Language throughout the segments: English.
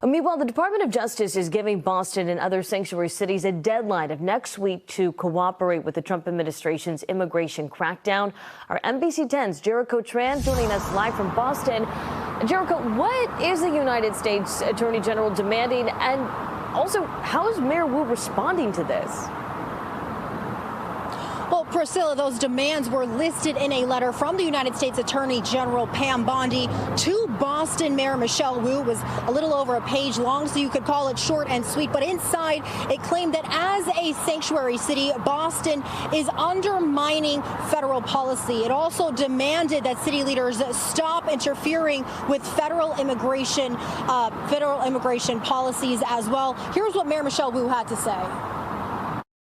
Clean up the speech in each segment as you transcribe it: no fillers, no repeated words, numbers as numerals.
Meanwhile, the Department of Justice is giving Boston and other sanctuary cities a deadline of next week to cooperate with the Trump administration's immigration crackdown. Our NBC 10's Jericho Tran joining us live from Boston. Jericho, what is the United States Attorney General demanding? And also, how is Mayor Wu responding to this? Well, Priscilla, those demands were listed in a letter from the United States Attorney General Pam Bondi to Boston Mayor Michelle Wu. It was a little over a page long, so you could call it short and sweet. But inside, it claimed that as a sanctuary city, Boston is undermining federal policy. It also demanded that city leaders stop interfering with federal immigration policies as well. Here's what Mayor Michelle Wu had to say.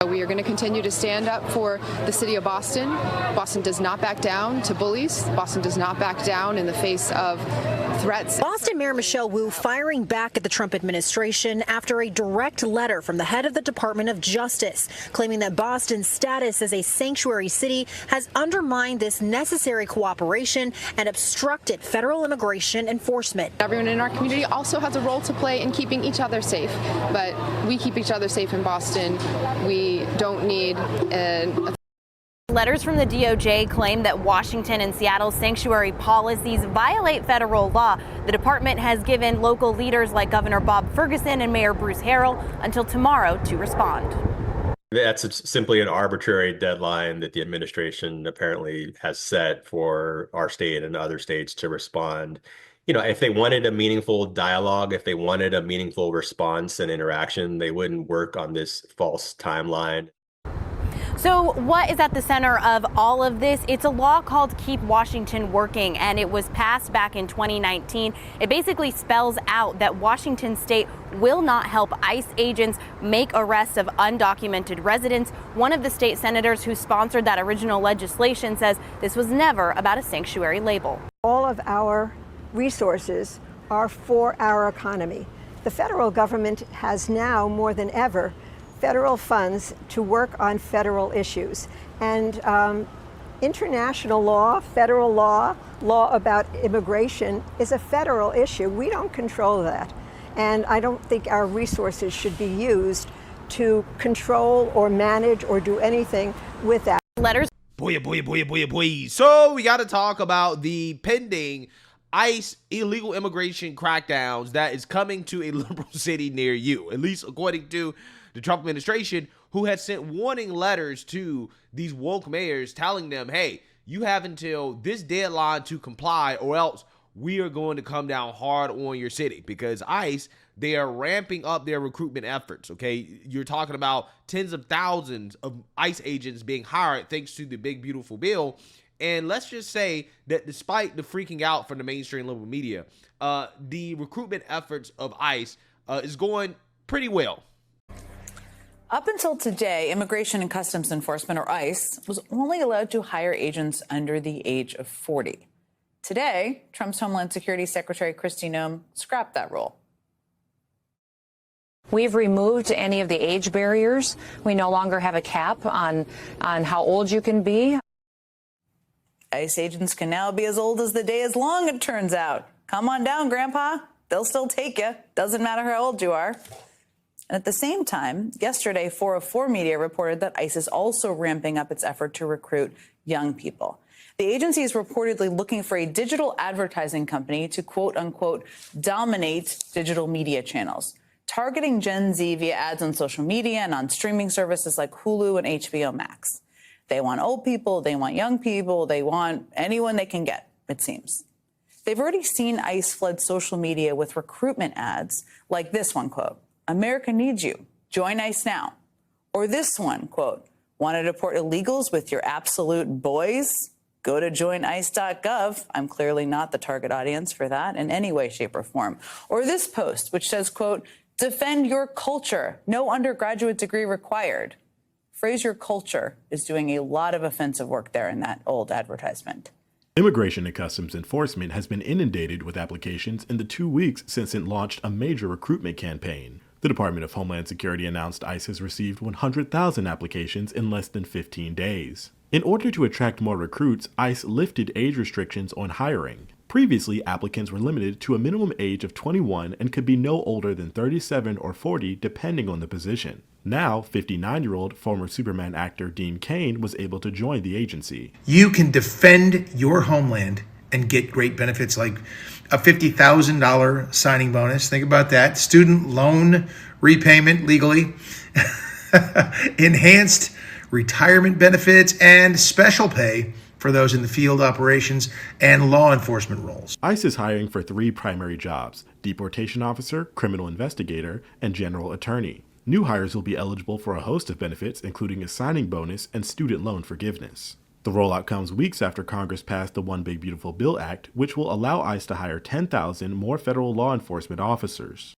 We are going to continue to stand up for the city of Boston. Boston does not back down to bullies. Boston does not back down in the face of threats. Boston Mayor Michelle Wu firing back at the Trump administration after a direct letter from the head of the Department of Justice, claiming that Boston's status as a sanctuary city has undermined this necessary cooperation and obstructed federal immigration enforcement. Everyone in our community also has a role to play in keeping each other safe, but we keep each other safe in Boston. We don't need Letters from the DOJ claim that Washington and Seattle's sanctuary policies violate federal law. The department has given local leaders like Governor Bob Ferguson and Mayor Bruce Harrell until tomorrow to respond. That's simply an arbitrary deadline that the administration apparently has set for our state and other states to respond. You know, if they wanted a meaningful dialogue, if they wanted a meaningful response and interaction, they wouldn't work on this false timeline. So what is at the center of all of this? It's a law called Keep Washington Working, and it was passed back in 2019. It basically spells out that Washington state will not help ICE agents make arrests of undocumented residents. One of the state senators who sponsored that original legislation says this was never about a sanctuary label. All of our resources are for our economy. The federal government has now more than ever federal funds to work on federal issues. And international law, federal law, law about immigration is a federal issue. We don't control that. And I don't think our resources should be used to control or manage or do anything with that. Letters. Boy. So we got to talk about the pending ICE illegal immigration crackdowns that is coming to a liberal city near you, at least according to the Trump administration, who had sent warning letters to these woke mayors telling them, hey, you have until this deadline to comply or else we are going to come down hard on your city. Because ICE, they are ramping up their recruitment efforts, okay? You're talking about tens of thousands of ICE agents being hired thanks to the big, beautiful bill. And let's just say that despite the freaking out from the mainstream liberal media, the recruitment efforts of ICE is going pretty well. Up until today, Immigration and Customs Enforcement, or ICE, was only allowed to hire agents under the age of 40. Today, Trump's Homeland Security Secretary Kristi Noem scrapped that rule. We've removed any of the age barriers. We no longer have a cap on how old you can be. ICE agents can now be as old as the day is long, it turns out. Come on down, Grandpa. They'll still take you. Doesn't matter how old you are. And at the same time, yesterday, 404 Media reported that ICE is also ramping up its effort to recruit young people. The agency is reportedly looking for a digital advertising company to, quote unquote, dominate digital media channels, targeting Gen Z via ads on social media and on streaming services like Hulu and HBO Max. They want old people, they want young people, they want anyone they can get, it seems. They've already seen ICE flood social media with recruitment ads like this one, quote, America needs you, join ICE now. Or this one, quote, want to deport illegals with your absolute boys? Go to joinice.gov. I'm clearly not the target audience for that in any way, shape, or form. Or this post, which says, quote, defend your culture, no undergraduate degree required. Phrase your culture is doing a lot of offensive work there in that old advertisement. Immigration and Customs Enforcement has been inundated with applications in the 2 weeks since it launched a major recruitment campaign. The Department of Homeland Security announced ICE has received 100,000 applications in less than 15 days. In order to attract more recruits, ICE lifted age restrictions on hiring. Previously, applicants were limited to a minimum age of 21 and could be no older than 37 or 40 depending on the position. Now, 59-year-old former Superman actor Dean Cain was able to join the agency. You can defend your homeland and get great benefits like a $50,000 signing bonus. Think about that. Student loan repayment legally, enhanced retirement benefits, and special pay for those in the field operations and law enforcement roles. ICE is hiring for 3 primary jobs: deportation officer, criminal investigator, and general attorney. New hires will be eligible for a host of benefits, including a signing bonus and student loan forgiveness. The rollout comes weeks after Congress passed the One Big Beautiful Bill Act, which will allow ICE to hire 10,000 more federal law enforcement officers.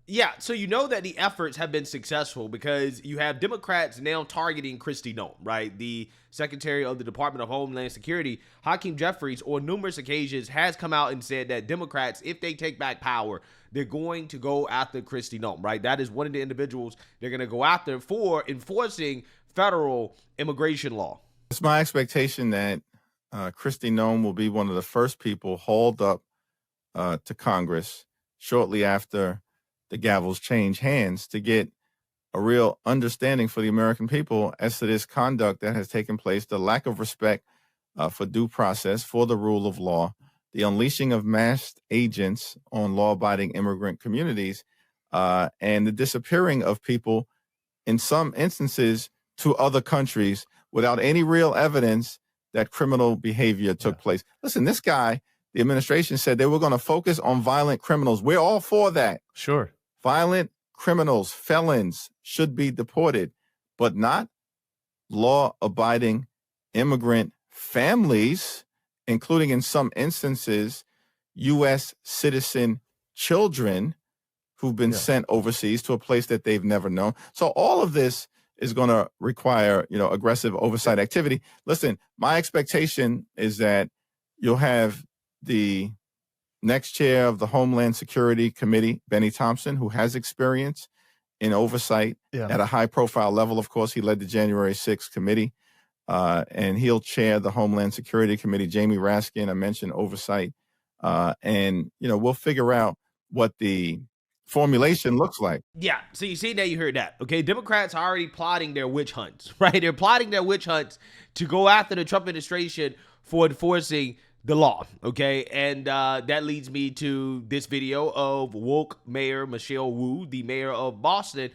Yeah, so you know that the efforts have been successful because you have Democrats now targeting Kristi Noem, right? The Secretary of the Department of Homeland Security, Hakeem Jeffries, on numerous occasions has come out and said that Democrats, if they take back power, they're going to go after Kristi Noem, right? That is one of the individuals they're going to go after for enforcing federal immigration law. It's my expectation that Kristi Noem will be one of the first people hauled up to Congress shortly after the gavels change hands to get a real understanding for the American people as to this conduct that has taken place, the lack of respect for due process, for the rule of law, the unleashing of masked agents on law-abiding immigrant communities, and the disappearing of people in some instances to other countries without any real evidence that criminal behavior took place. Listen, this guy, the administration said they were going to focus on violent criminals. We're all for that. Sure. Violent criminals, felons should be deported, but not law-abiding immigrant families, including in some instances, U.S. citizen children who've been sent overseas to a place that they've never known. So all of this is going to require, aggressive oversight activity. Listen, my expectation is that you'll have the next chair of the Homeland Security Committee, Benny Thompson, who has experience in oversight at a high-profile level. Of course, he led the January 6th committee, and he'll chair the Homeland Security Committee. Jamie Raskin, I mentioned oversight, and we'll figure out what the formulation looks like. Yeah, so you see that, you heard that. Okay, Democrats are already plotting their witch hunts, right? They're plotting their witch hunts to go after the Trump administration for enforcing the law, okay? And that leads me to this video of woke Mayor Michelle Wu, the mayor of Boston,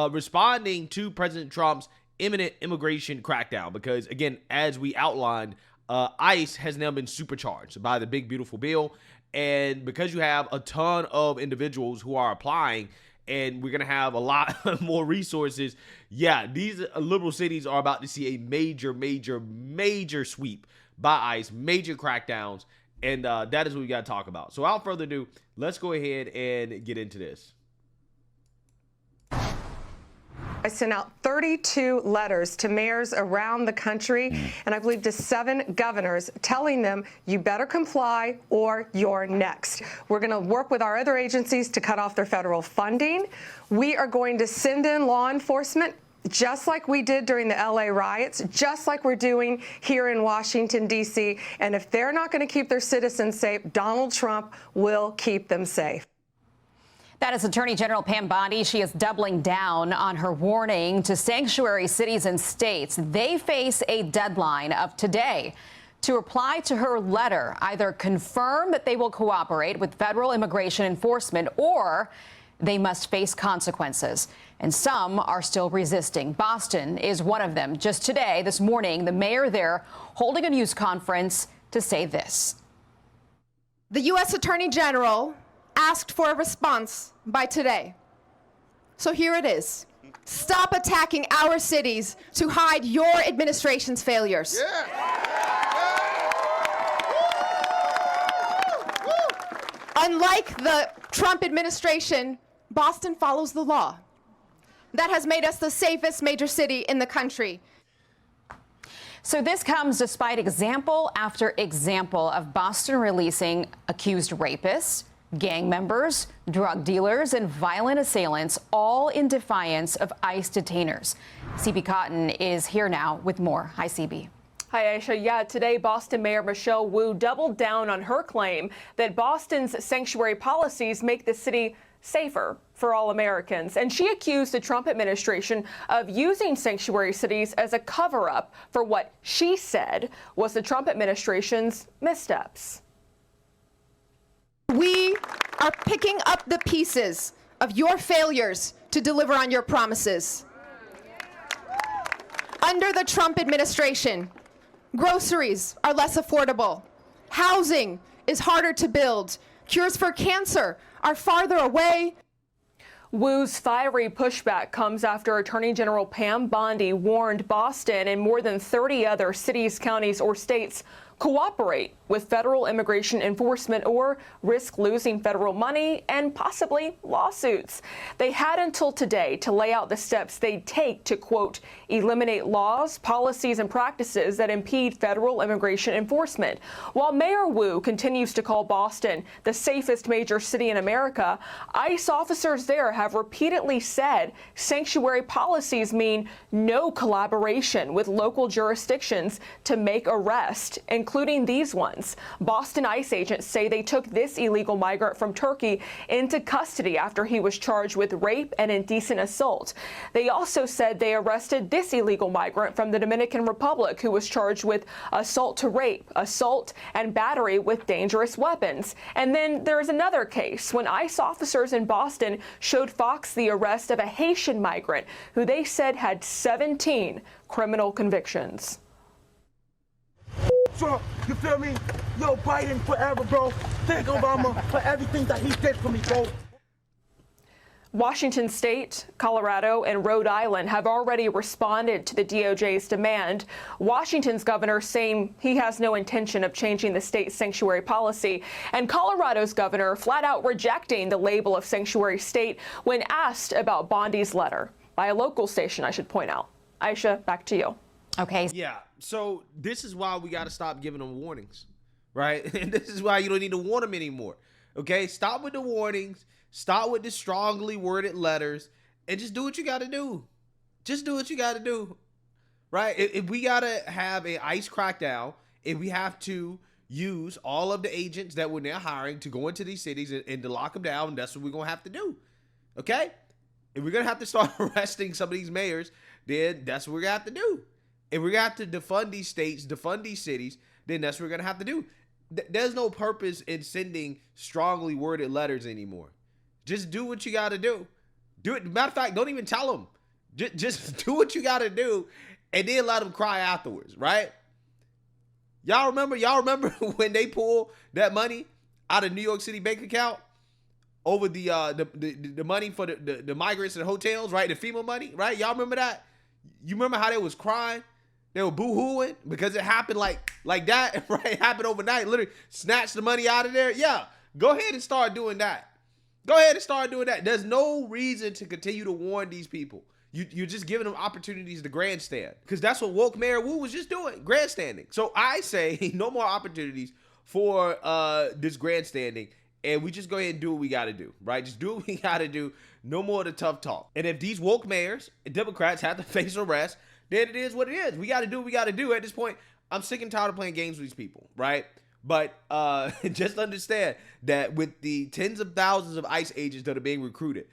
responding to President Trump's imminent immigration crackdown. Because, again, as we outlined, ICE has now been supercharged by the Big Beautiful Bill. And because you have a ton of individuals who are applying, and we're going to have a lot more resources, these liberal cities are about to see a major sweep by ICE, major crackdowns, and that is what we got to talk about. So without further ado, let's go ahead and get into this. I sent out 32 letters to mayors around the country, and I believe to 7 governors, telling them you better comply or you're next. We're going to work with our other agencies to cut off their federal funding. We are going to send in law enforcement, just like we did during the LA riots, just like we're doing here in Washington, D.C. And if they're not going to keep their citizens safe, Donald Trump will keep them safe. That is Attorney General Pam Bondi. She is doubling down on her warning to sanctuary cities and states. They face a deadline of today to reply to her letter, either confirm that they will cooperate with federal immigration enforcement or they must face consequences. And some are still resisting. Boston is one of them. Just today, this morning, the mayor there holding a news conference to say this. The U.S. Attorney General asked for a response by today. So here it is. Stop attacking our cities to hide your administration's failures. Unlike the Trump administration, Boston follows the law. That has made us the safest major city in the country. So this comes despite example after example of Boston releasing accused rapists, gang members, drug dealers, and violent assailants, all in defiance of ICE detainers. CB Cotton is here now with more. Hi, CB. Hi, Aisha. Yeah, today Boston Mayor Michelle Wu doubled down on her claim that Boston's sanctuary policies make the city safer for all Americans. And she accused the Trump administration of using sanctuary cities as a cover-up for what she said was the Trump administration's missteps. We are picking up the pieces of your failures to deliver on your promises. Under the Trump administration, groceries are less affordable. Housing is harder to build. Cures for cancer are farther away. Wu's fiery pushback comes after Attorney General Pam Bondi warned Boston and more than 30 other cities, counties, or states cooperate with federal immigration enforcement or risk losing federal money and possibly lawsuits. They had until today to lay out the steps they'd take to, quote, eliminate laws, policies, and practices that impede federal immigration enforcement. While Mayor Wu continues to call Boston the safest major city in America, ICE officers there have repeatedly said sanctuary policies mean no collaboration with local jurisdictions to make arrests, including these ones. Boston ICE agents say they took this illegal migrant from Turkey into custody after he was charged with rape and indecent assault. They also said they arrested this illegal migrant from the Dominican Republic who was charged with assault to rape, assault, and battery with dangerous weapons. And then there is another case when ICE officers in Boston showed Fox the arrest of a Haitian migrant who they said had 17 criminal convictions. Trump, you feel me? Yo, Biden forever, bro. Thank Obama for everything that he did for me, bro. Washington State, Colorado, and Rhode Island have already responded to the DOJ's demand. Washington's governor saying he has no intention of changing the state's sanctuary policy, and Colorado's governor flat out rejecting the label of sanctuary state when asked about Bondi's letter by a local station, I should point out. Aisha, back to you. Okay. Yeah. So this is why we got to stop giving them warnings, right? And this is why you don't need to warn them anymore. Okay. Stop with the warnings. Start with the strongly worded letters and just do what you got to do. Just do what you got to do, right? If we got to have an ICE crackdown, if we have to use all of the agents that we're now hiring to go into these cities and to lock them down, that's what we're going to have to do. Okay. If we're going to have to start arresting some of these mayors, then that's what we're going to have to do. If we're going to have to defund these states, defund these cities, then that's what we're going to have to do. There's no purpose in sending strongly worded letters anymore. Just do what you got to do. Do it. Matter of fact, don't even tell them. Just do what you got to do and then let them cry afterwards, right? Y'all remember when they pulled that money out of New York City bank account over the money for the migrants and hotels, right? The FEMA money, right? Y'all remember that? You remember how they was crying? They were boo-hooing because it happened like that, right? It happened overnight. Literally snatched the money out of there. Yeah, go ahead and start doing that. Go ahead and start doing that. There's no reason to continue to warn these people. You're just giving them opportunities to grandstand because that's what woke Mayor Wu was just doing, grandstanding. So I say no more opportunities for this grandstanding, and we just go ahead and do what we got to do, right? Just do what we got to do. No more of the tough talk. And if these woke mayors and Democrats have to face arrest, then it is what it is. We got to do what we got to do. At this point, I'm sick and tired of playing games with these people, right? But just understand that with the tens of thousands of ICE agents that are being recruited,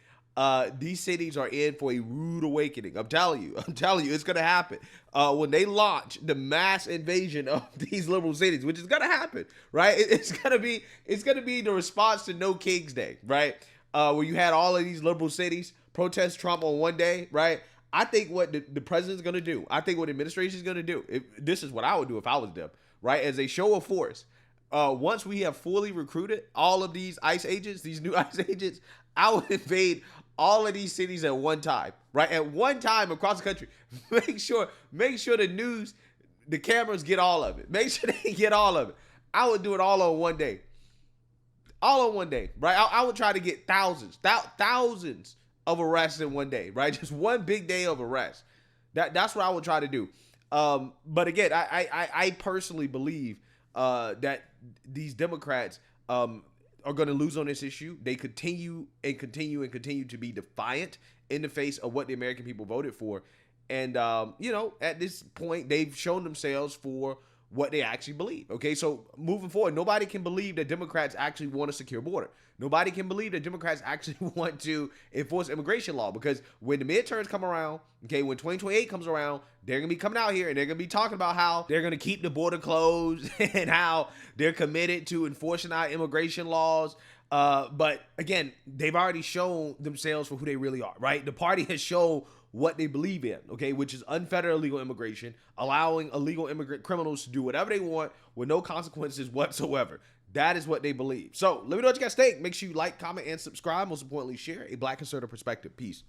these cities are in for a rude awakening. I'm telling you, it's going to happen. When they launch the mass invasion of these liberal cities, which is going to happen, right? It's going to be the response to No King's Day, right? Where you had all of these liberal cities protest Trump on one day, right? I think what the president's going to do, I think what the administration is going to do, this is what I would do if I was them, right? As a show of force, once we have fully recruited all of these ICE agents, these new ICE agents, I would invade all of these cities at one time, right? At one time across the country. Make sure the news, the cameras get all of it. Make sure they get all of it. I would do it all on one day. All on one day, right? I would try to get thousands of arrests in one day, right? Just one big day of arrests. That's what I would try to do. But again, I personally believe that these Democrats are going to lose on this issue. They continue to be defiant in the face of what the American people voted for. And, you know, at this point, they've shown themselves for what they actually believe. Okay, so moving forward, nobody can believe that Democrats actually want a secure border. Nobody can believe that Democrats actually want to enforce immigration law, because when the midterms come around, okay, when 2028 comes around, they're going to be coming out here and they're going to be talking about how they're going to keep the border closed and how they're committed to enforcing our immigration laws. But again, they've already shown themselves for who they really are, right? The party has shown what they believe in, okay, which is unfettered illegal immigration, allowing illegal immigrant criminals to do whatever they want with no consequences whatsoever. That is what they believe. So let me know what you guys think. Make sure you like, comment, and subscribe. Most importantly, share a Black conservative perspective. Peace.